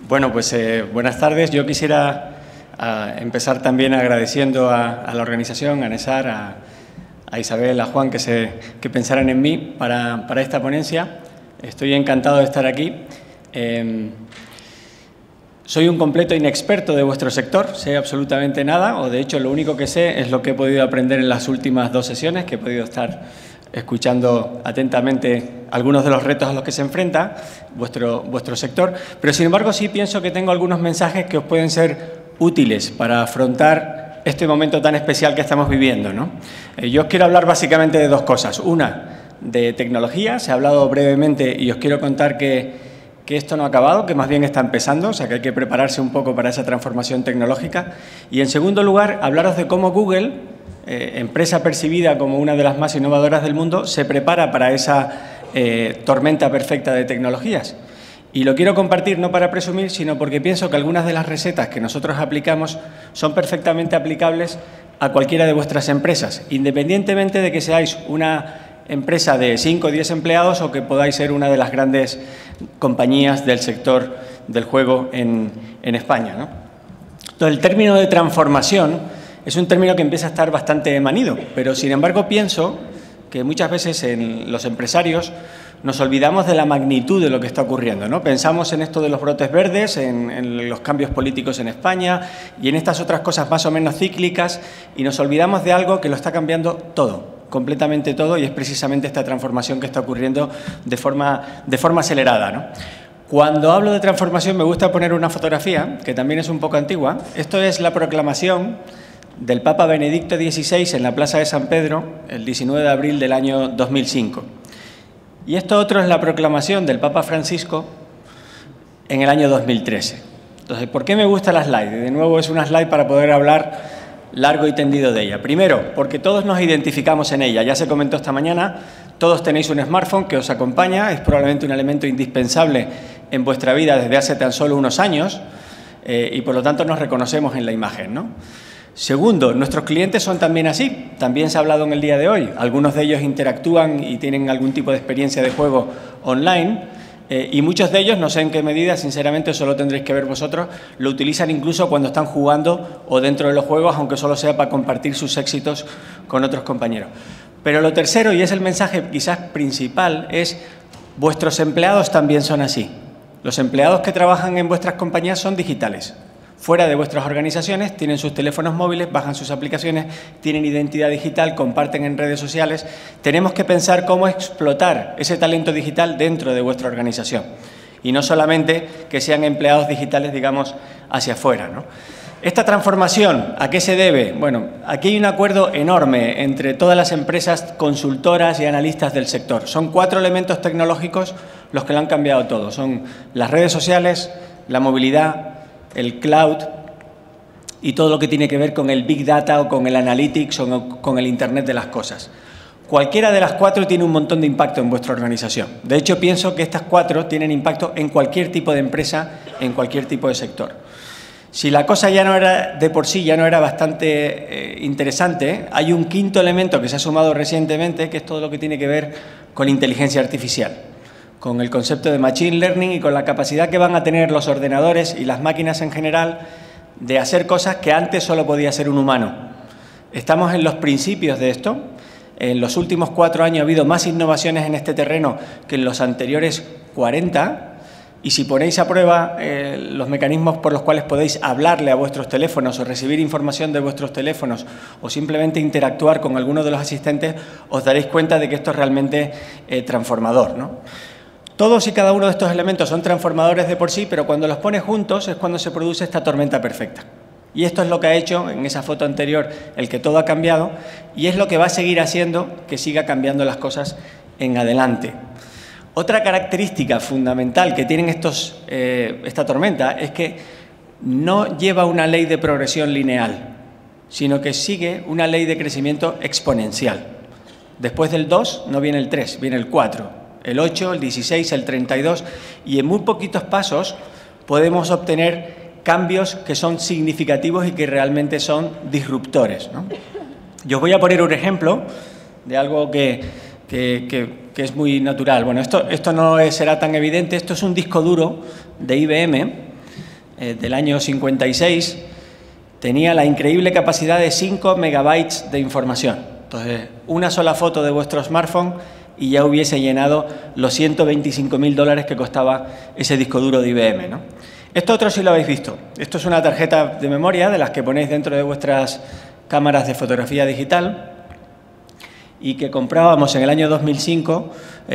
Bueno, pues buenas tardes. Yo quisiera empezar también agradeciendo a la organización, a Nesar, a Isabel, a Juan, que pensaran en mí para esta ponencia. Estoy encantado de estar aquí. Soy un completo inexperto de vuestro sector, sé absolutamente nada, o de hecho lo único que sé es lo que he podido aprender en las últimas 2 sesiones, que he podido estar escuchando atentamente algunos de los retos a los que se enfrenta vuestro sector, pero sin embargo sí pienso que tengo algunos mensajes que os pueden ser útiles para afrontar este momento tan especial que estamos viviendo, ¿no? Yo os quiero hablar básicamente de 2 cosas. Una, de tecnología, se ha hablado brevemente y os quiero contar que esto no ha acabado, que más bien está empezando, o sea que hay que prepararse un poco para esa transformación tecnológica. Y en segundo lugar, hablaros de cómo Google, empresa percibida como una de las más innovadoras del mundo, se prepara para esa tormenta perfecta de tecnologías. Y lo quiero compartir no para presumir, sino porque pienso que algunas de las recetas que nosotros aplicamos son perfectamente aplicables a cualquiera de vuestras empresas, independientemente de que seáis una empresa de 5 o 10 empleados o que podáis ser una de las grandes compañías del sector del juego en España, ¿no? Entonces, el término de transformación es un término que empieza a estar bastante manido, pero sin embargo pienso que muchas veces en los empresarios nos olvidamos de la magnitud de lo que está ocurriendo, ¿no? Pensamos en esto de los brotes verdes, en los cambios políticos en España y en estas otras cosas más o menos cíclicas y nos olvidamos de algo que lo está cambiando todo, completamente todo, y es precisamente esta transformación que está ocurriendo de forma acelerada, ¿no? Cuando hablo de transformación me gusta poner una fotografía, que también es un poco antigua. Esto es la proclamación del Papa Benedicto XVI en la Plaza de San Pedro el 19 de abril del año 2005. Y esto otro es la proclamación del Papa Francisco en el año 2013. Entonces, ¿por qué me gusta la slide? De nuevo, es una slide para poder hablar largo y tendido de ella. Primero, porque todos nos identificamos en ella. Ya se comentó esta mañana, todos tenéis un smartphone que os acompaña, es probablemente un elemento indispensable en vuestra vida desde hace tan solo unos años y por lo tanto nos reconocemos en la imagen, ¿no? Segundo, nuestros clientes son también así. También se ha hablado en el día de hoy. Algunos de ellos interactúan y tienen algún tipo de experiencia de juego online. Y muchos de ellos, no sé en qué medida, sinceramente eso lo tendréis que ver vosotros, lo utilizan incluso cuando están jugando o dentro de los juegos, aunque solo sea para compartir sus éxitos con otros compañeros. Pero lo tercero, y es el mensaje quizás principal, es vuestros empleados también son así. Los empleados que trabajan en vuestras compañías son digitales. Fuera de vuestras organizaciones, tienen sus teléfonos móviles, bajan sus aplicaciones, tienen identidad digital, comparten en redes sociales. Tenemos que pensar cómo explotar ese talento digital dentro de vuestra organización. Y no solamente que sean empleados digitales, digamos, hacia afuera, ¿no? Esta transformación, ¿a qué se debe? Bueno, aquí hay un acuerdo enorme entre todas las empresas consultoras y analistas del sector. Son 4 elementos tecnológicos los que lo han cambiado todo. Son las redes sociales, la movilidad, el cloud y todo lo que tiene que ver con el Big Data o con el Analytics o con el Internet de las cosas. Cualquiera de las 4 tiene un montón de impacto en vuestra organización. De hecho, pienso que estas 4 tienen impacto en cualquier tipo de empresa, en cualquier tipo de sector. Si la cosa ya no era de por sí, ya no era bastante interesante, hay un 5.º elemento que se ha sumado recientemente, que es todo lo que tiene que ver con inteligencia artificial, con el concepto de Machine Learning y con la capacidad que van a tener los ordenadores y las máquinas en general de hacer cosas que antes solo podía hacer un humano. Estamos en los principios de esto. En los últimos 4 años ha habido más innovaciones en este terreno que en los anteriores 40. Y si ponéis a prueba los mecanismos por los cuales podéis hablarle a vuestros teléfonos o recibir información de vuestros teléfonos o simplemente interactuar con alguno de los asistentes, os daréis cuenta de que esto es realmente transformador, ¿no? Todos y cada uno de estos elementos son transformadores de por sí, pero cuando los pones juntos es cuando se produce esta tormenta perfecta. Y esto es lo que ha hecho, en esa foto anterior, el que todo ha cambiado, y es lo que va a seguir haciendo que siga cambiando las cosas en adelante. Otra característica fundamental que tienen esta tormenta es que no lleva una ley de progresión lineal, sino que sigue una ley de crecimiento exponencial. Después del 2 no viene el 3, viene el 4. El 8, el 16, el 32, y en muy poquitos pasos podemos obtener cambios que son significativos y que realmente son disruptores, ¿no? Yo os voy a poner un ejemplo de algo que es muy natural. Bueno, esto no será tan evidente. Esto es un disco duro de IBM del año 56 tenía la increíble capacidad de 5 megabytes de información. Entonces, una sola foto de vuestro smartphone y ya hubiese llenado los $125.000 que costaba ese disco duro de IBM, ¿no? Esto otro sí lo habéis visto. Esto es una tarjeta de memoria de las que ponéis dentro de vuestras cámaras de fotografía digital y que comprábamos en el año 2005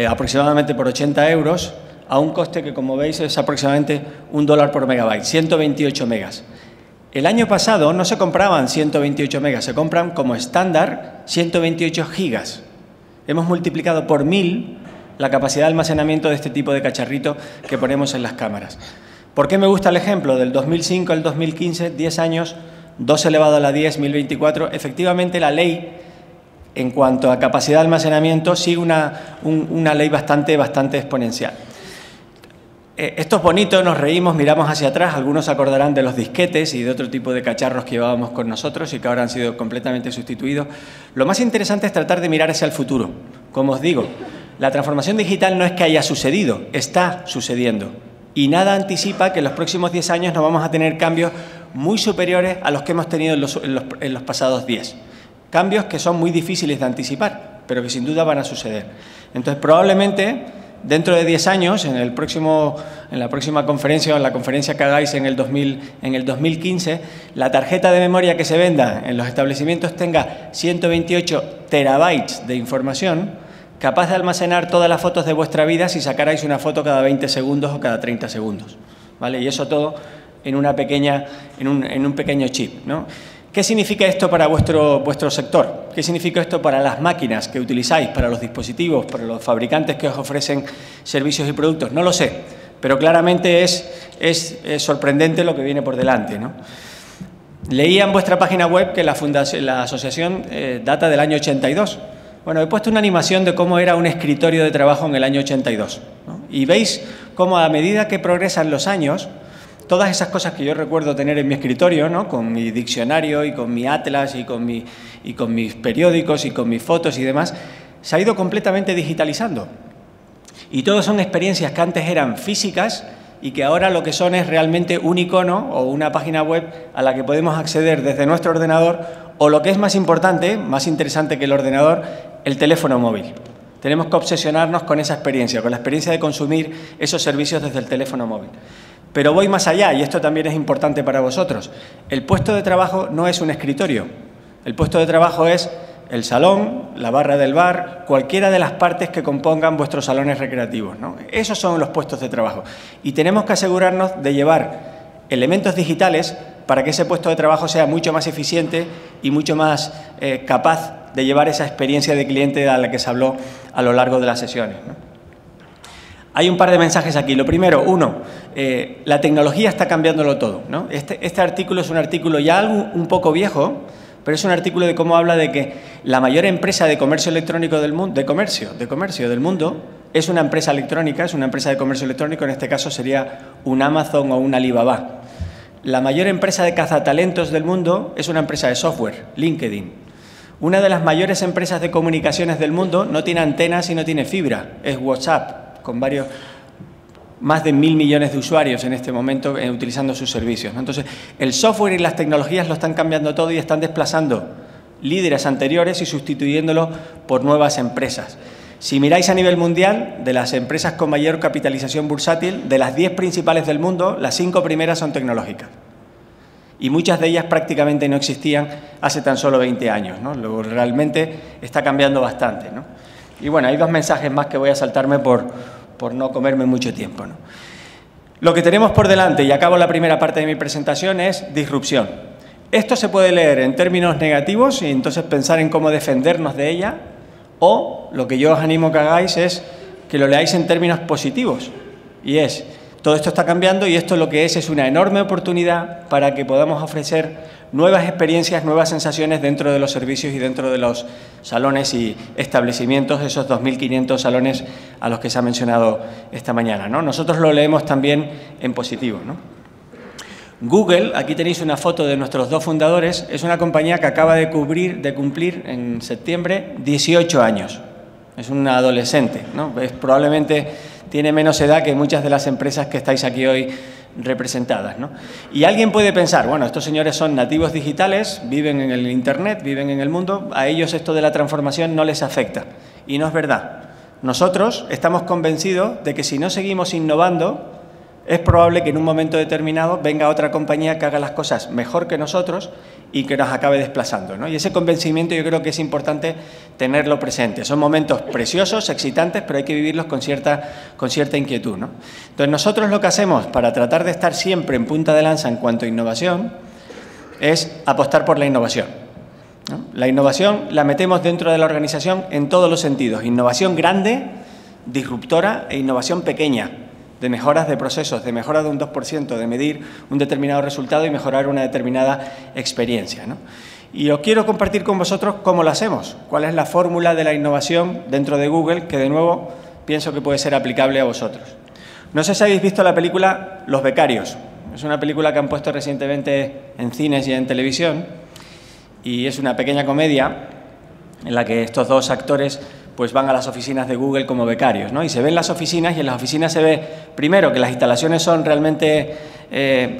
aproximadamente por 80 euros a un coste que, como veis, es aproximadamente $1 por megabyte, 128 megas. El año pasado no se compraban 128 megas, se compran como estándar 128 gigas. Hemos multiplicado por 1000 la capacidad de almacenamiento de este tipo de cacharrito que ponemos en las cámaras. ¿Por qué me gusta el ejemplo? Del 2005 al 2015, 10 años, 2 elevado a la 10, 1024. Efectivamente, la ley, en cuanto a capacidad de almacenamiento, sigue una ley bastante exponencial. Esto es bonito, nos reímos, miramos hacia atrás, algunos se acordarán de los disquetes y de otro tipo de cacharros que llevábamos con nosotros y que ahora han sido completamente sustituidos. Lo más interesante es tratar de mirar hacia el futuro. Como os digo, la transformación digital no es que haya sucedido, está sucediendo. Y nada anticipa que en los próximos 10 años no vamos a tener cambios muy superiores a los que hemos tenido en los pasados 10. Cambios que son muy difíciles de anticipar, pero que sin duda van a suceder. Entonces, probablemente, dentro de 10 años, en la próxima conferencia o en la conferencia que hagáis en el 2015, la tarjeta de memoria que se venda en los establecimientos tenga 128 terabytes de información, capaz de almacenar todas las fotos de vuestra vida si sacarais una foto cada 20 segundos o cada 30 segundos, ¿vale? Y eso todo en un pequeño chip, ¿no? ¿Qué significa esto para vuestro sector? ¿Qué significa esto para las máquinas que utilizáis, para los dispositivos, para los fabricantes que os ofrecen servicios y productos? No lo sé, pero claramente es sorprendente lo que viene por delante, ¿no? Leía en vuestra página web que la asociación data del año 82. Bueno, he puesto una animación de cómo era un escritorio de trabajo en el año 82, ¿no? Y veis cómo a medida que progresan los años, todas esas cosas que yo recuerdo tener en mi escritorio, ¿no? Con mi diccionario y con mi atlas y con mis periódicos y con mis fotos y demás, se ha ido completamente digitalizando. Y todo son experiencias que antes eran físicas y que ahora lo que son es realmente un icono o una página web a la que podemos acceder desde nuestro ordenador o, lo que es más importante, más interesante que el ordenador, el teléfono móvil. Tenemos que obsesionarnos con esa experiencia, con la experiencia de consumir esos servicios desde el teléfono móvil. Pero voy más allá, y esto también es importante para vosotros. El puesto de trabajo no es un escritorio. El puesto de trabajo es el salón, la barra del bar, cualquiera de las partes que compongan vuestros salones recreativos, ¿no? Esos son los puestos de trabajo. Y tenemos que asegurarnos de llevar elementos digitales para que ese puesto de trabajo sea mucho más eficiente y mucho más capaz de llevar esa experiencia de cliente a la que se habló a lo largo de las sesiones, ¿no? Hay un par de mensajes aquí. Lo primero, la tecnología está cambiándolo todo, ¿no? Este artículo es un artículo ya un poco viejo, pero es un artículo de cómo habla de que la mayor empresa de comercio electrónico del mundo, de comercio del mundo, es una empresa electrónica, es una empresa de comercio electrónico, en este caso sería un Amazon o un Alibaba. La mayor empresa de cazatalentos del mundo es una empresa de software, LinkedIn. Una de las mayores empresas de comunicaciones del mundo no tiene antenas y no tiene fibra, es WhatsApp, con más de 1.000 millones de usuarios en este momento utilizando sus servicios, ¿no? Entonces, el software y las tecnologías lo están cambiando todo y están desplazando líderes anteriores y sustituyéndolos por nuevas empresas. Si miráis a nivel mundial, de las empresas con mayor capitalización bursátil, de las 10 principales del mundo, las 5 primeras son tecnológicas. Y muchas de ellas prácticamente no existían hace tan solo 20 años, ¿no? Luego, realmente está cambiando bastante, ¿no? Y bueno, hay 2 mensajes más que voy a saltarme por no comerme mucho tiempo, ¿no? Lo que tenemos por delante, y acabo la primera parte de mi presentación, es disrupción. Esto se puede leer en términos negativos y entonces pensar en cómo defendernos de ella, o lo que yo os animo a que hagáis es que lo leáis en términos positivos, y es, todo esto está cambiando y esto lo que es una enorme oportunidad para que podamos ofrecer nuevas experiencias, nuevas sensaciones dentro de los servicios y dentro de los salones y establecimientos, esos 2.500 salones a los que se ha mencionado esta mañana, ¿no? Nosotros lo leemos también en positivo, ¿no? Google, aquí tenéis una foto de nuestros 2 fundadores, es una compañía que acaba de cumplir en septiembre 18 años. Es una adolescente, ¿no? Probablemente tiene menos edad que muchas de las empresas que estáis aquí hoy representadas, ¿no? Y alguien puede pensar, bueno, estos señores son nativos digitales, viven en el Internet, viven en el mundo, a ellos esto de la transformación no les afecta. Y no es verdad. Nosotros estamos convencidos de que si no seguimos innovando, es probable que en un momento determinado venga otra compañía que haga las cosas mejor que nosotros y que nos acabe desplazando, ¿no? Y ese convencimiento yo creo que es importante tenerlo presente. Son momentos preciosos, excitantes, pero hay que vivirlos con cierta inquietud, ¿no? Entonces, nosotros lo que hacemos para tratar de estar siempre en punta de lanza en cuanto a innovación es apostar por la innovación, ¿no? La innovación la metemos dentro de la organización en todos los sentidos. Innovación grande, disruptora e innovación pequeña, de mejoras de procesos, de mejora de un 2%, de medir un determinado resultado y mejorar una determinada experiencia, ¿no? Y os quiero compartir con vosotros cómo lo hacemos, cuál es la fórmula de la innovación dentro de Google, que de nuevo pienso que puede ser aplicable a vosotros. No sé si habéis visto la película Los Becarios. Es una película que han puesto recientemente en cines y en televisión y es una pequeña comedia en la que estos dos actores pues van a las oficinas de Google como becarios, ¿no? Y se ven las oficinas y en las oficinas se ve, primero, que las instalaciones son realmente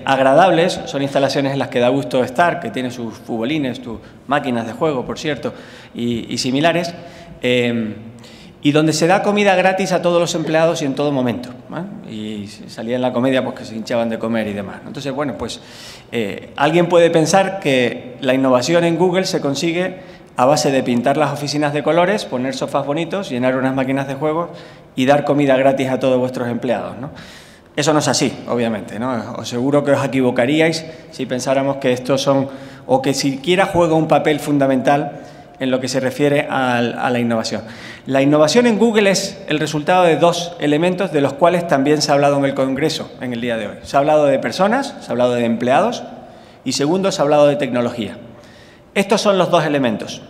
agradables, son instalaciones en las que da gusto estar, que tiene sus futbolines, tus máquinas de juego, por cierto, y similares, y donde se da comida gratis a todos los empleados y en todo momento, ¿eh? Y salía en la comedia pues que se hinchaban de comer y demás, ¿no? Entonces, bueno, pues alguien puede pensar que la innovación en Google se consigue a base de pintar las oficinas de colores, poner sofás bonitos, llenar unas máquinas de juegos y dar comida gratis a todos vuestros empleados, ¿no? Eso no es así, obviamente, ¿no? Os seguro que os equivocaríais si pensáramos que estos son, o que siquiera juega un papel fundamental en lo que se refiere a la innovación. La innovación en Google es el resultado de dos elementos de los cuales también se ha hablado en el Congreso en el día de hoy. Se ha hablado de personas, se ha hablado de empleados y segundo, se ha hablado de tecnología. Estos son los dos elementos.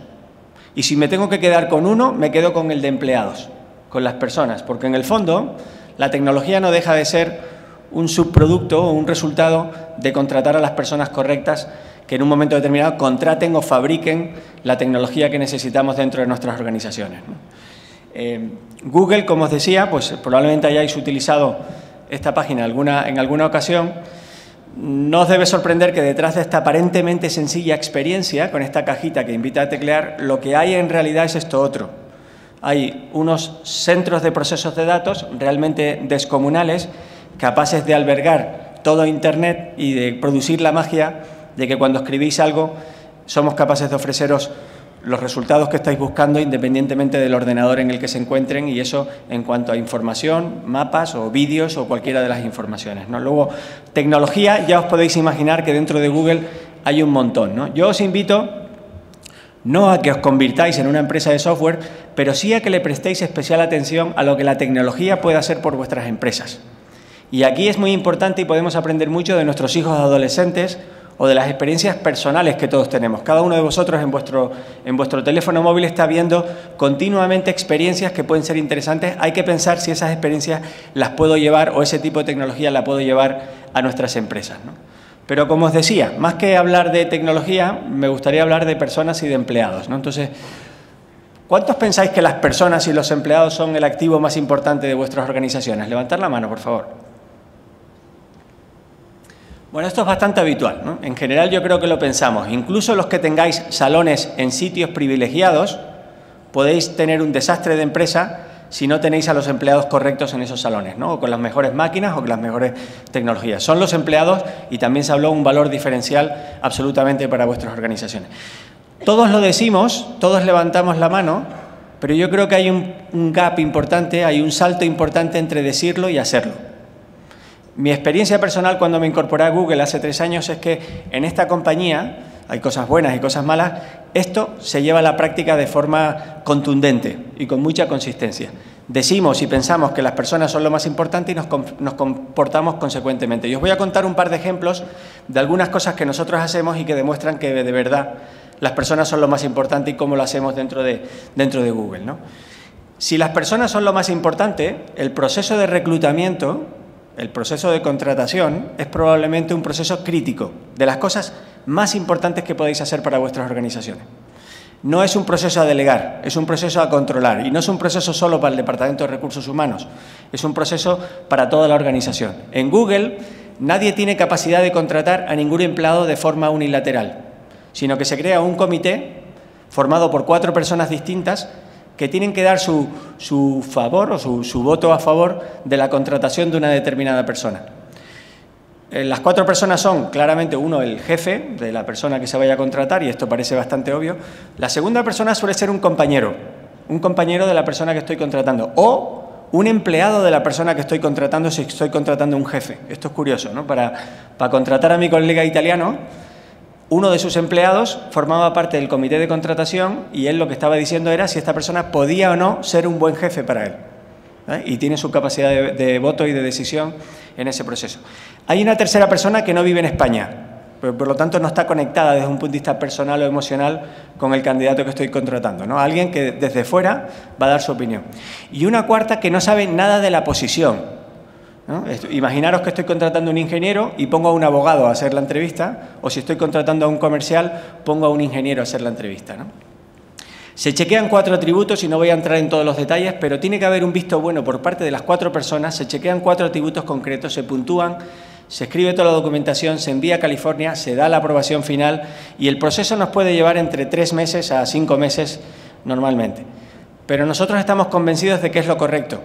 Y si me tengo que quedar con uno, me quedo con el de empleados, con las personas, porque en el fondo la tecnología no deja de ser un subproducto o un resultado de contratar a las personas correctas que en un momento determinado contraten o fabriquen la tecnología que necesitamos dentro de nuestras organizaciones, ¿no? Google, como os decía, pues probablemente hayáis utilizado esta página en alguna ocasión. No os debe sorprender que detrás de esta aparentemente sencilla experiencia, con esta cajita que invita a teclear, lo que hay en realidad es esto otro. Hay unos centros de procesos de datos realmente descomunales, capaces de albergar todo Internet y de producir la magia de que cuando escribís algo somos capaces de ofreceros los resultados que estáis buscando independientemente del ordenador en el que se encuentren, y eso en cuanto a información, mapas o vídeos o cualquiera de las informaciones, ¿no? Luego, tecnología, ya os podéis imaginar que dentro de Google hay un montón, ¿no? Yo os invito no a que os convirtáis en una empresa de software, pero sí a que le prestéis especial atención a lo que la tecnología puede hacer por vuestras empresas. Y aquí es muy importante y podemos aprender mucho de nuestros hijos adolescentes o de las experiencias personales que todos tenemos. Cada uno de vosotros en vuestro teléfono móvil está viendo continuamente experiencias que pueden ser interesantes. Hay que pensar si esas experiencias las puedo llevar o ese tipo de tecnología la puedo llevar a nuestras empresas, ¿no? Pero como os decía, más que hablar de tecnología, me gustaría hablar de personas y de empleados, ¿no? Entonces, ¿cuántos pensáis que las personas y los empleados son el activo más importante de vuestras organizaciones? Levantad la mano, por favor. Bueno, esto es bastante habitual, ¿no? En general yo creo que lo pensamos. Incluso los que tengáis salones en sitios privilegiados, podéis tener un desastre de empresa si no tenéis a los empleados correctos en esos salones, ¿no? O con las mejores máquinas o con las mejores tecnologías. Son los empleados, y también se habló un valor diferencial absolutamente para vuestras organizaciones. Todos lo decimos, todos levantamos la mano, pero yo creo que hay un gap importante, hay un salto importante entre decirlo y hacerlo. Mi experiencia personal cuando me incorporé a Google hace 3 años es que en esta compañía, hay cosas buenas y cosas malas, esto se lleva a la práctica de forma contundente y con mucha consistencia. Decimos y pensamos que las personas son lo más importante y nos comportamos consecuentemente. Y os voy a contar un par de ejemplos de algunas cosas que nosotros hacemos y que demuestran que de verdad las personas son lo más importante y cómo lo hacemos dentro de Google, ¿no? Si las personas son lo más importante, el proceso de reclutamiento, el proceso de contratación, es probablemente un proceso crítico, de las cosas más importantes que podéis hacer para vuestras organizaciones. No es un proceso a delegar, es un proceso a controlar, y no es un proceso solo para el Departamento de Recursos Humanos, es un proceso para toda la organización. En Google, nadie tiene capacidad de contratar a ningún empleado de forma unilateral, sino que se crea un comité formado por 4 personas distintas que tienen que dar su favor o su voto a favor de la contratación de una determinada persona. Las 4 personas son, claramente, uno, el jefe de la persona que se vaya a contratar, y esto parece bastante obvio. La segunda persona suele ser un compañero de la persona que estoy contratando, o un empleado de la persona que estoy contratando si estoy contratando a un jefe. Esto es curioso, ¿no? Para contratar a mi colega italiano, uno de sus empleados formaba parte del comité de contratación y él lo que estaba diciendo era si esta persona podía o no ser un buen jefe para él. Y tiene su capacidad de voto y de decisión en ese proceso. Hay una tercera persona que no vive en España, pero por lo tanto no está conectada desde un punto de vista personal o emocional con el candidato que estoy contratando, ¿no? Alguien que desde fuera va a dar su opinión. Y una cuarta que no sabe nada de la posición, ¿no? Imaginaros que estoy contratando a un ingeniero y pongo a un abogado a hacer la entrevista, o si estoy contratando a un comercial, pongo a un ingeniero a hacer la entrevista, ¿no? Se chequean 4 atributos y no voy a entrar en todos los detalles, pero tiene que haber un visto bueno por parte de las 4 personas. Se chequean 4 atributos concretos, se puntúan, se escribe toda la documentación, se envía a California, se da la aprobación final y el proceso nos puede llevar entre 3 meses a 5 meses normalmente. Pero nosotros estamos convencidos de que es lo correcto.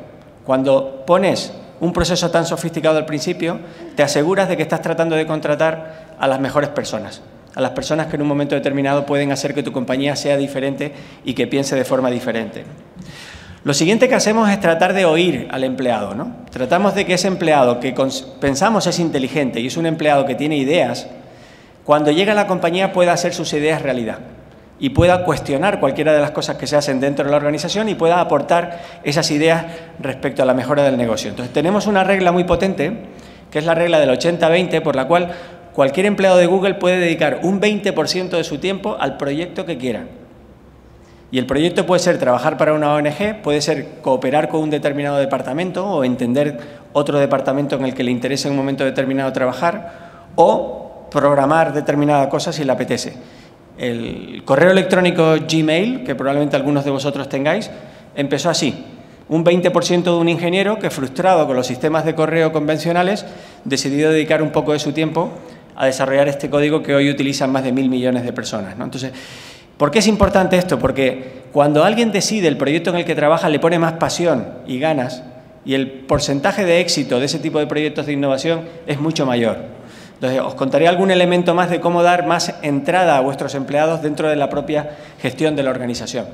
Cuando pones un proceso tan sofisticado al principio, te aseguras de que estás tratando de contratar a las mejores personas, a las personas que en un momento determinado pueden hacer que tu compañía sea diferente y que piense de forma diferente. Lo siguiente que hacemos es tratar de oír al empleado, ¿no? Tratamos de que ese empleado que pensamos es inteligente y es un empleado que tiene ideas, cuando llega a la compañía pueda hacer sus ideas realidad y pueda cuestionar cualquiera de las cosas que se hacen dentro de la organización y pueda aportar esas ideas respecto a la mejora del negocio. Entonces, tenemos una regla muy potente, que es la regla del 80-20, por la cual cualquier empleado de Google puede dedicar un 20% de su tiempo al proyecto que quiera. Y el proyecto puede ser trabajar para una ONG, puede ser cooperar con un determinado departamento o entender otro departamento en el que le interese en un momento determinado trabajar, o programar determinada cosa si le apetece. El correo electrónico Gmail, que probablemente algunos de vosotros tengáis, empezó así. Un 20% de un ingeniero que, frustrado con los sistemas de correo convencionales, decidió dedicar un poco de su tiempo a desarrollar este código que hoy utilizan más de 1.000 millones de personas, ¿no? Entonces, ¿por qué es importante esto? Porque cuando alguien decide el proyecto en el que trabaja, le pone más pasión y ganas, y el porcentaje de éxito de ese tipo de proyectos de innovación es mucho mayor. Entonces, os contaré algún elemento más de cómo dar más entrada a vuestros empleados dentro de la propia gestión de la organización.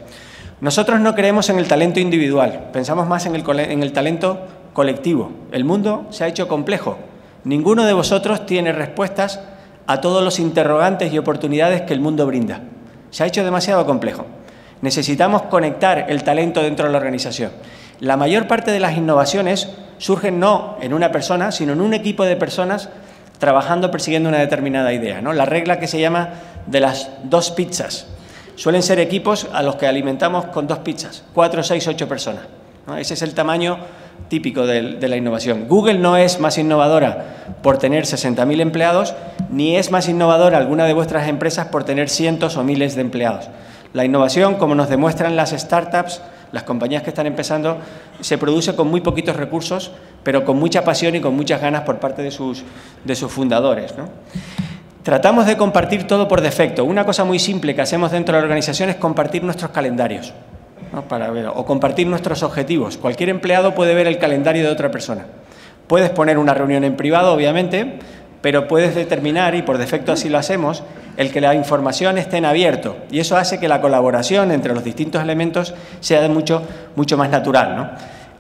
Nosotros no creemos en el talento individual, pensamos más en el talento colectivo. El mundo se ha hecho complejo. Ninguno de vosotros tiene respuestas a todos los interrogantes y oportunidades que el mundo brinda. Se ha hecho demasiado complejo. Necesitamos conectar el talento dentro de la organización. La mayor parte de las innovaciones surgen no en una persona, sino en un equipo de personas trabajando, persiguiendo una determinada idea, ¿no? La regla que se llama de las 2 pizzas. Suelen ser equipos a los que alimentamos con 2 pizzas, 4, 6, 8 personas, ¿no? Ese es el tamaño típico de la innovación. Google no es más innovadora por tener 60.000 empleados, ni es más innovadora alguna de vuestras empresas por tener cientos o miles de empleados. La innovación, como nos demuestran las startups, las compañías que están empezando, se produce con muy poquitos recursos, pero con mucha pasión y con muchas ganas por parte de sus fundadores, ¿no? Tratamos de compartir todo por defecto. Una cosa muy simple que hacemos dentro de la organización es compartir nuestros calendarios, ¿no? O compartir nuestros objetivos. Cualquier empleado puede ver el calendario de otra persona. Puedes poner una reunión en privado, obviamente, pero puedes determinar, y por defecto así lo hacemos, el que la información esté en abierto. Y eso hace que la colaboración entre los distintos elementos sea mucho más natural, ¿no?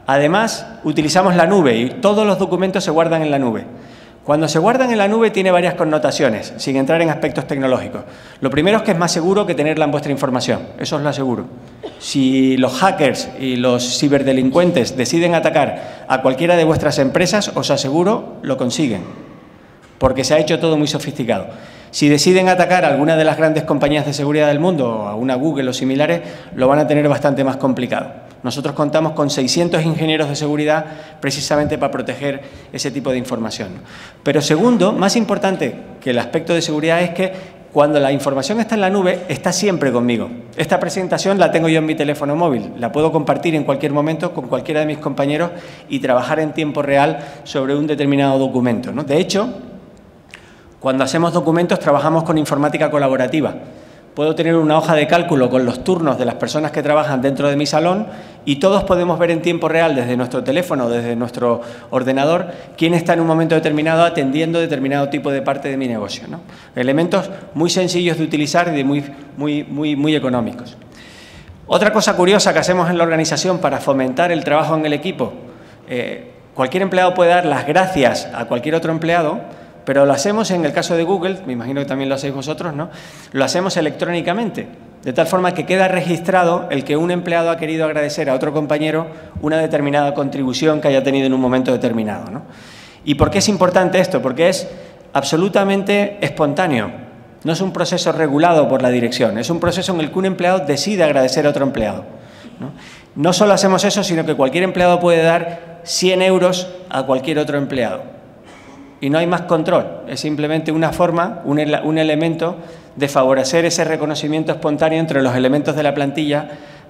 Además, utilizamos la nube y todos los documentos se guardan en la nube. Cuando se guardan en la nube tiene varias connotaciones, sin entrar en aspectos tecnológicos. Lo primero es que es más seguro que tenerla en vuestra información, eso os lo aseguro. Si los hackers y los ciberdelincuentes deciden atacar a cualquiera de vuestras empresas, os aseguro, lo consiguen, porque se ha hecho todo muy sofisticado. Si deciden atacar a alguna de las grandes compañías de seguridad del mundo, o a una Google o similares, lo van a tener bastante más complicado. Nosotros contamos con 600 ingenieros de seguridad precisamente para proteger ese tipo de información. Pero segundo, más importante que el aspecto de seguridad, es que Cuando la información está en la nube, está siempre conmigo. Esta presentación la tengo yo en mi teléfono móvil, la puedo compartir en cualquier momento con cualquiera de mis compañeros y trabajar en tiempo real sobre un determinado documento, ¿no? De hecho, cuando hacemos documentos trabajamos con informática colaborativa. Puedo tener una hoja de cálculo con los turnos de las personas que trabajan dentro de mi salón y todos podemos ver en tiempo real desde nuestro teléfono, desde nuestro ordenador, quién está en un momento determinado atendiendo determinado tipo de parte de mi negocio, ¿no? Elementos muy sencillos de utilizar y muy económicos. Otra cosa curiosa que hacemos en la organización para fomentar el trabajo en el equipo, cualquier empleado puede dar las gracias a cualquier otro empleado, pero lo hacemos en el caso de Google, me imagino que también lo hacéis vosotros, ¿no? Lo hacemos electrónicamente, de tal forma que queda registrado el que un empleado ha querido agradecer a otro compañero una determinada contribución que haya tenido en un momento determinado, ¿no? ¿Y por qué es importante esto? Porque es absolutamente espontáneo, no es un proceso regulado por la dirección, es un proceso en el que un empleado decide agradecer a otro empleado, ¿no? No solo hacemos eso, sino que cualquier empleado puede dar 100 euros a cualquier otro empleado. Y no hay más control, es simplemente una forma, un elemento de favorecer ese reconocimiento espontáneo entre los elementos de la plantilla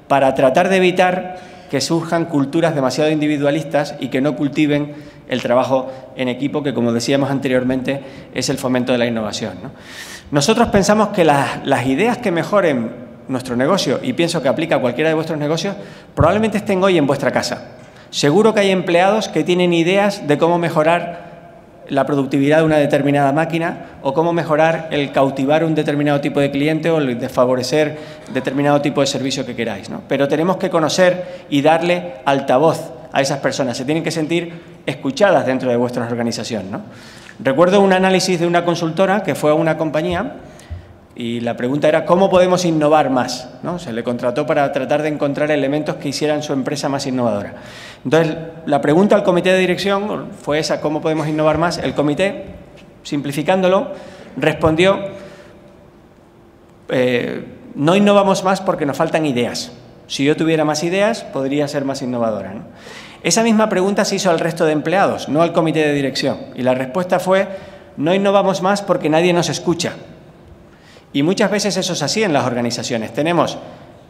para tratar de evitar que surjan culturas demasiado individualistas y que no cultiven el trabajo en equipo, que, como decíamos anteriormente, es el fomento de la innovación, ¿no? Nosotros pensamos que las ideas que mejoren nuestro negocio, y pienso que aplica a cualquiera de vuestros negocios, probablemente estén hoy en vuestra casa. Seguro que hay empleados que tienen ideas de cómo mejorar la productividad de una determinada máquina o cómo mejorar el cautivar un determinado tipo de cliente o el de favorecer determinado tipo de servicio que queráis, ¿no? Pero tenemos que conocer y darle altavoz a esas personas. Se tienen que sentir escuchadas dentro de vuestra organización, ¿no? Recuerdo un análisis de una consultora que fue a una compañía y la pregunta era ¿cómo podemos innovar más?, ¿no? Se le contrató para tratar de encontrar elementos que hicieran su empresa más innovadora. Entonces, la pregunta al comité de dirección fue esa, ¿cómo podemos innovar más? El comité, simplificándolo, respondió, no innovamos más porque nos faltan ideas. Si yo tuviera más ideas, podría ser más innovadora, ¿no? Esa misma pregunta se hizo al resto de empleados, no al comité de dirección. Y la respuesta fue, no innovamos más porque nadie nos escucha. Y muchas veces eso es así en las organizaciones. Tenemos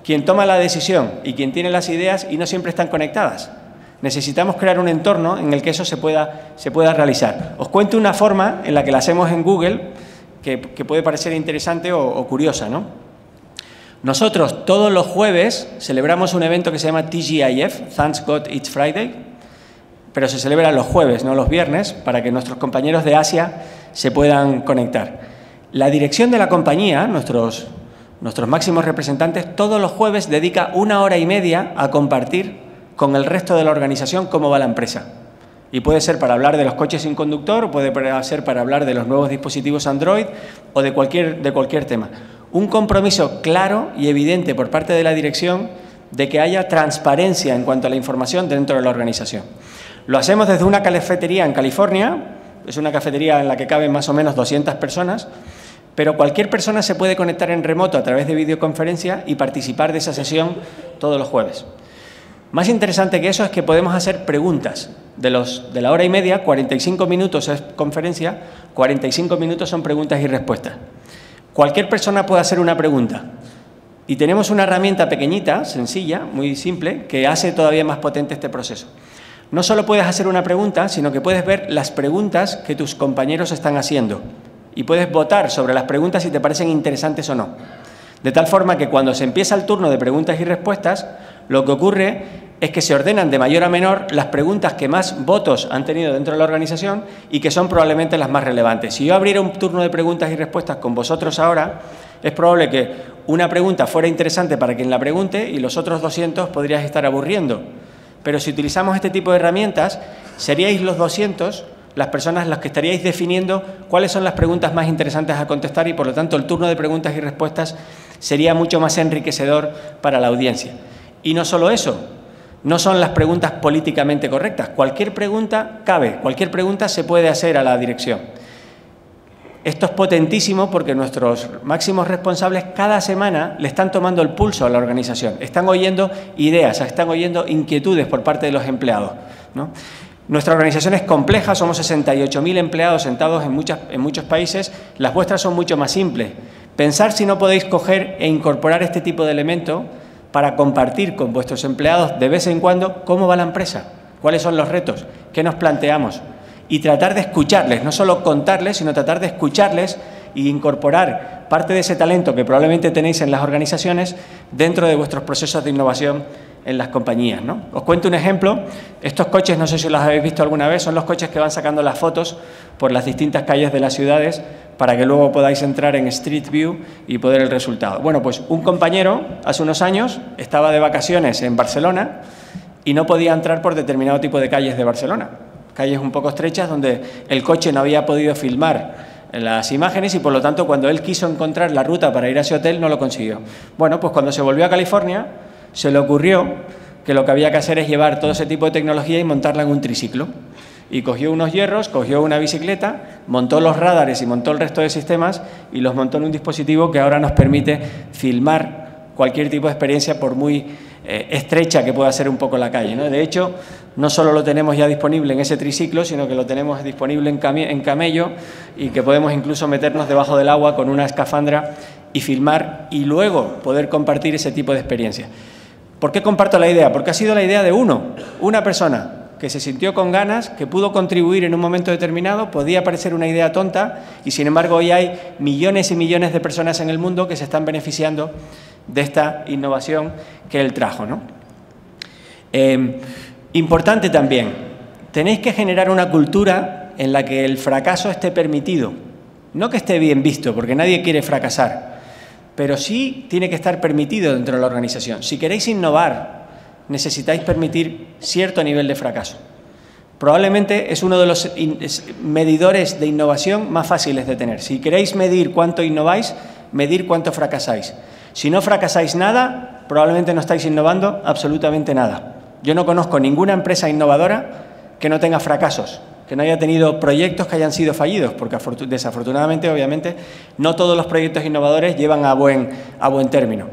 quien toma la decisión y quien tiene las ideas y no siempre están conectadas. Necesitamos crear un entorno en el que eso se pueda realizar. Os cuento una forma en la que la hacemos en Google que puede parecer interesante o curiosa, ¿no? Nosotros todos los jueves celebramos un evento que se llama TGIF, Thanks God It's Friday, pero se celebra los jueves, no los viernes, para que nuestros compañeros de Asia se puedan conectar. La dirección de la compañía, nuestros máximos representantes, todos los jueves dedica 1 hora y media a compartir con el resto de la organización cómo va la empresa. Y puede ser para hablar de los coches sin conductor, o puede ser para hablar de los nuevos dispositivos Android o de cualquier tema. Un compromiso claro y evidente por parte de la dirección de que haya transparencia en cuanto a la información dentro de la organización. Lo hacemos desde una cafetería en California, es una cafetería en la que caben más o menos 200 personas, pero cualquier persona se puede conectar en remoto a través de videoconferencia y participar de esa sesión todos los jueves. Más interesante que eso es que podemos hacer preguntas. De la hora y media, 45 minutos es conferencia, 45 minutos son preguntas y respuestas. Cualquier persona puede hacer una pregunta. Y tenemos una herramienta pequeñita, sencilla, muy simple, que hace todavía más potente este proceso. No solo puedes hacer una pregunta, sino que puedes ver las preguntas que tus compañeros están haciendo. Y puedes votar sobre las preguntas si te parecen interesantes o no. De tal forma que cuando se empieza el turno de preguntas y respuestas, lo que ocurre es que se ordenan de mayor a menor las preguntas que más votos han tenido dentro de la organización y que son probablemente las más relevantes. Si yo abriera un turno de preguntas y respuestas con vosotros ahora, es probable que una pregunta fuera interesante para quien la pregunte y los otros 200 podríais estar aburriendo. Pero si utilizamos este tipo de herramientas, seríais los 200 las personas las que estaríais definiendo cuáles son las preguntas más interesantes a contestar y, por lo tanto, el turno de preguntas y respuestas sería mucho más enriquecedor para la audiencia. Y no solo eso, no son las preguntas políticamente correctas. Cualquier pregunta cabe, cualquier pregunta se puede hacer a la dirección. Esto es potentísimo porque nuestros máximos responsables cada semana le están tomando el pulso a la organización. Están oyendo ideas, están oyendo inquietudes por parte de los empleados, ¿no? Nuestra organización es compleja, somos 68.000 empleados sentados en muchos países, las vuestras son mucho más simples, Pensar si no podéis coger e incorporar este tipo de elementos para compartir con vuestros empleados de vez en cuando cómo va la empresa, cuáles son los retos, qué nos planteamos y tratar de escucharles, no solo contarles, sino tratar de escucharles e incorporar parte de ese talento que probablemente tenéis en las organizaciones dentro de vuestros procesos de innovación en las compañías, ¿no? Os cuento un ejemplo. Estos coches, no sé si los habéis visto alguna vez, son los coches que van sacando las fotos por las distintas calles de las ciudades para que luego podáis entrar en Street View y poder el resultado. Bueno, pues un compañero hace unos años estaba de vacaciones en Barcelona y no podía entrar por determinado tipo de calles de Barcelona, calles un poco estrechas donde el coche no había podido filmar las imágenes y, por lo tanto, cuando él quiso encontrar la ruta para ir a ese hotel, no lo consiguió. Bueno, pues cuando se volvió a California, se le ocurrió que lo que había que hacer es llevar todo ese tipo de tecnología y montarla en un triciclo. Y cogió unos hierros, cogió una bicicleta, montó los radares y montó el resto de sistemas y los montó en un dispositivo que ahora nos permite filmar cualquier tipo de experiencia, por muy estrecha que pueda ser un poco la calle, ¿no? De hecho, no solo lo tenemos ya disponible en ese triciclo, sino que lo tenemos disponible en camello y que podemos incluso meternos debajo del agua con una escafandra y filmar y luego poder compartir ese tipo de experiencia. ¿Por qué comparto la idea? Porque ha sido la idea de una persona que se sintió con ganas, que pudo contribuir en un momento determinado. Podía parecer una idea tonta y, sin embargo, hoy hay millones y millones de personas en el mundo que se están beneficiando de esta innovación que él trajo, ¿no? Importante también, tenéis que generar una cultura en la que el fracaso esté permitido. No que esté bien visto, porque nadie quiere fracasar, pero sí tiene que estar permitido dentro de la organización. Si queréis innovar, necesitáis permitir cierto nivel de fracaso. Probablemente es uno de los medidores de innovación más fáciles de tener. Si queréis medir cuánto innováis, medir cuánto fracasáis. Si no fracasáis nada, probablemente no estáis innovando absolutamente nada. Yo no conozco ninguna empresa innovadora que no tenga fracasos, que no haya tenido proyectos que hayan sido fallidos, porque desafortunadamente, obviamente, no todos los proyectos innovadores llevan a buen término.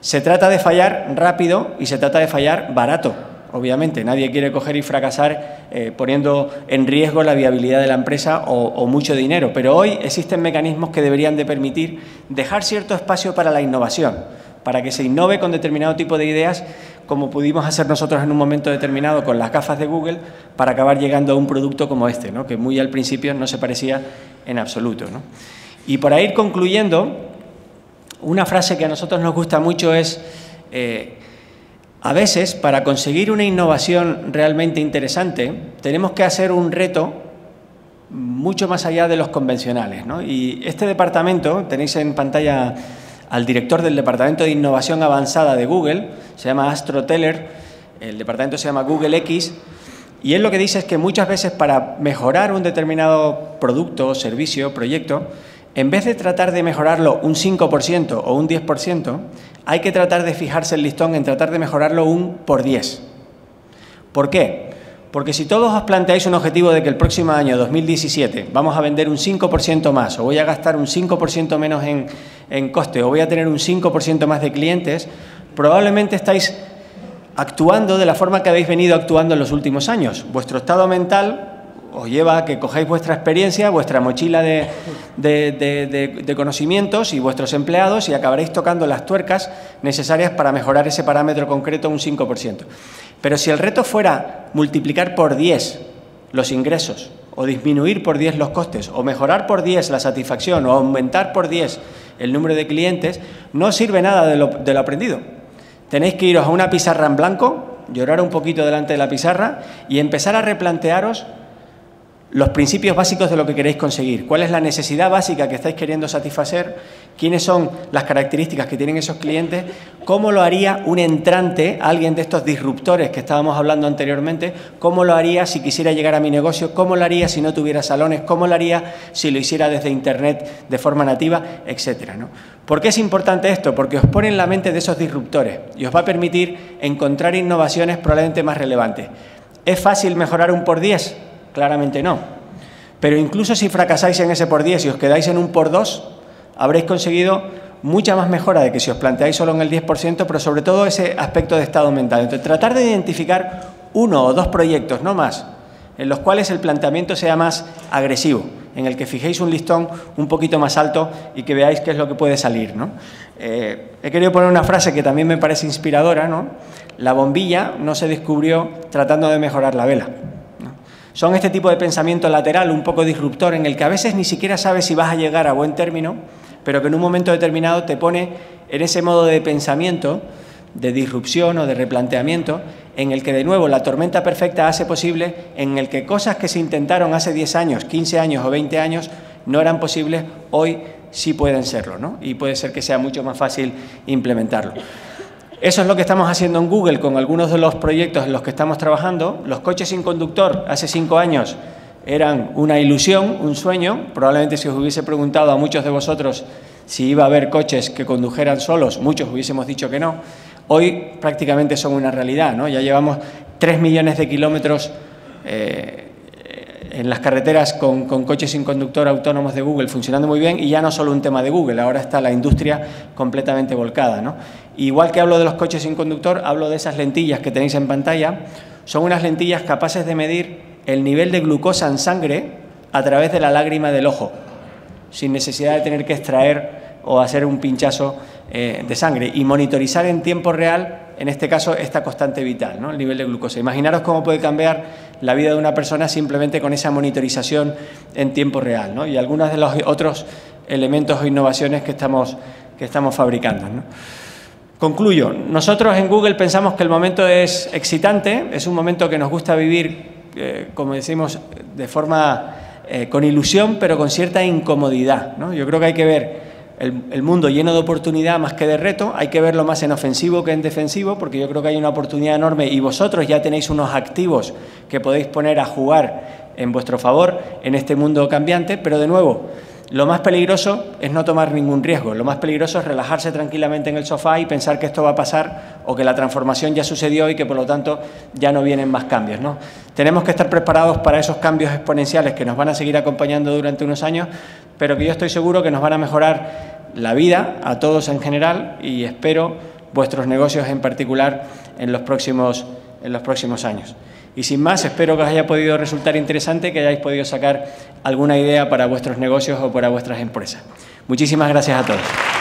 Se trata de fallar rápido y se trata de fallar barato. Obviamente, nadie quiere coger y fracasar poniendo en riesgo la viabilidad de la empresa o mucho dinero, pero hoy existen mecanismos que deberían de permitir dejar cierto espacio para la innovación, para que se innove con determinado tipo de ideas, como pudimos hacer nosotros en un momento determinado con las gafas de Google, para acabar llegando a un producto como este, ¿no? Que muy al principio no se parecía en absoluto, ¿no? Y para ir concluyendo, una frase que a nosotros nos gusta mucho es: a veces, para conseguir una innovación realmente interesante, tenemos que hacer un reto mucho más allá de los convencionales, ¿no? Y este departamento, tenéis en pantalla al director del Departamento de Innovación Avanzada de Google, se llama Astro Teller, el departamento se llama Google X, y él lo que dice es que muchas veces, para mejorar un determinado producto, servicio, proyecto, en vez de tratar de mejorarlo un 5% o un 10%, hay que tratar de fijarse el listón en tratar de mejorarlo un por 10. ¿Por qué? Porque si todos os planteáis un objetivo de que el próximo año, 2017, vamos a vender un 5% más, o voy a gastar un 5% menos en coste, o voy a tener un 5% más de clientes, probablemente estáis actuando de la forma que habéis venido actuando en los últimos años. Vuestro estado mental os lleva a que cojáis vuestra experiencia, vuestra mochila de conocimientos y vuestros empleados, y acabaréis tocando las tuercas necesarias para mejorar ese parámetro concreto un 5%. Pero si el reto fuera multiplicar por 10 los ingresos, o disminuir por 10 los costes, o mejorar por 10 la satisfacción, o aumentar por 10 el número de clientes, no sirve nada de lo aprendido. Tenéis que iros a una pizarra en blanco, llorar un poquito delante de la pizarra y empezar a replantearos los principios básicos de lo que queréis conseguir. ¿Cuál es la necesidad básica que estáis queriendo satisfacer? ¿Quiénes son las características que tienen esos clientes? ¿Cómo lo haría un entrante, alguien de estos disruptores que estábamos hablando anteriormente? ¿Cómo lo haría si quisiera llegar a mi negocio? ¿Cómo lo haría si no tuviera salones? ¿Cómo lo haría si lo hiciera desde Internet de forma nativa? Etcétera, ¿no? ¿Por qué es importante esto? Porque os pone en la mente de esos disruptores y os va a permitir encontrar innovaciones probablemente más relevantes. ¿Es fácil mejorar un por 10? Claramente no. Pero incluso si fracasáis en ese por 10 y os quedáis en un por 2, habréis conseguido mucha más mejora de que si os planteáis solo en el 10%, pero sobre todo ese aspecto de estado mental. Entonces, tratar de identificar 1 o 2 proyectos, no más, en los cuales el planteamiento sea más agresivo, en el que fijéis un listón un poquito más alto y que veáis qué es lo que puede salir, ¿no? He querido poner una frase que también me parece inspiradora, ¿no? La bombilla no se descubrió tratando de mejorar la vela, ¿no? Son este tipo de pensamiento lateral, un poco disruptor, en el que a veces ni siquiera sabes si vas a llegar a buen término, pero que en un momento determinado te pone en ese modo de pensamiento, de disrupción o de replanteamiento, en el que de nuevo la tormenta perfecta hace posible, en el que cosas que se intentaron hace 10 años, 15 años o 20 años no eran posibles, hoy sí pueden serlo, ¿no? Y puede ser que sea mucho más fácil implementarlo. Eso es lo que estamos haciendo en Google con algunos de los proyectos en los que estamos trabajando. Los coches sin conductor hace 5 años eran una ilusión, un sueño. Probablemente si os hubiese preguntado a muchos de vosotros si iba a haber coches que condujeran solos, muchos hubiésemos dicho que no. Hoy prácticamente son una realidad, ¿no? Ya llevamos 3 millones de kilómetros en las carreteras con coches sin conductor autónomos de Google funcionando muy bien, y ya no solo un tema de Google, ahora está la industria completamente volcada, ¿no? Igual que hablo de los coches sin conductor, hablo de esas lentillas que tenéis en pantalla. Son unas lentillas capaces de medir el nivel de glucosa en sangre a través de la lágrima del ojo, sin necesidad de tener que extraer o hacer un pinchazo de sangre, y monitorizar en tiempo real, en este caso, esta constante vital, ¿no? El nivel de glucosa. Imaginaros cómo puede cambiar la vida de una persona simplemente con esa monitorización en tiempo real, ¿no? Y algunos de los otros elementos o innovaciones que estamos fabricando, ¿no? Concluyo. Nosotros en Google pensamos que el momento es excitante, es un momento que nos gusta vivir, como decimos, de forma con ilusión, pero con cierta incomodidad, ¿no? Yo creo que hay que ver el mundo lleno de oportunidad más que de reto. Hay que verlo más en ofensivo que en defensivo, porque yo creo que hay una oportunidad enorme y vosotros ya tenéis unos activos que podéis poner a jugar en vuestro favor en este mundo cambiante, pero de nuevo, lo más peligroso es no tomar ningún riesgo. Lo más peligroso es relajarse tranquilamente en el sofá y pensar que esto va a pasar, o que la transformación ya sucedió y que por lo tanto ya no vienen más cambios, ¿no? Tenemos que estar preparados para esos cambios exponenciales que nos van a seguir acompañando durante unos años, pero que yo estoy seguro que nos van a mejorar la vida a todos en general, y espero vuestros negocios en particular en los próximos años. Y sin más, espero que os haya podido resultar interesante, que hayáis podido sacar alguna idea para vuestros negocios o para vuestras empresas. Muchísimas gracias a todos.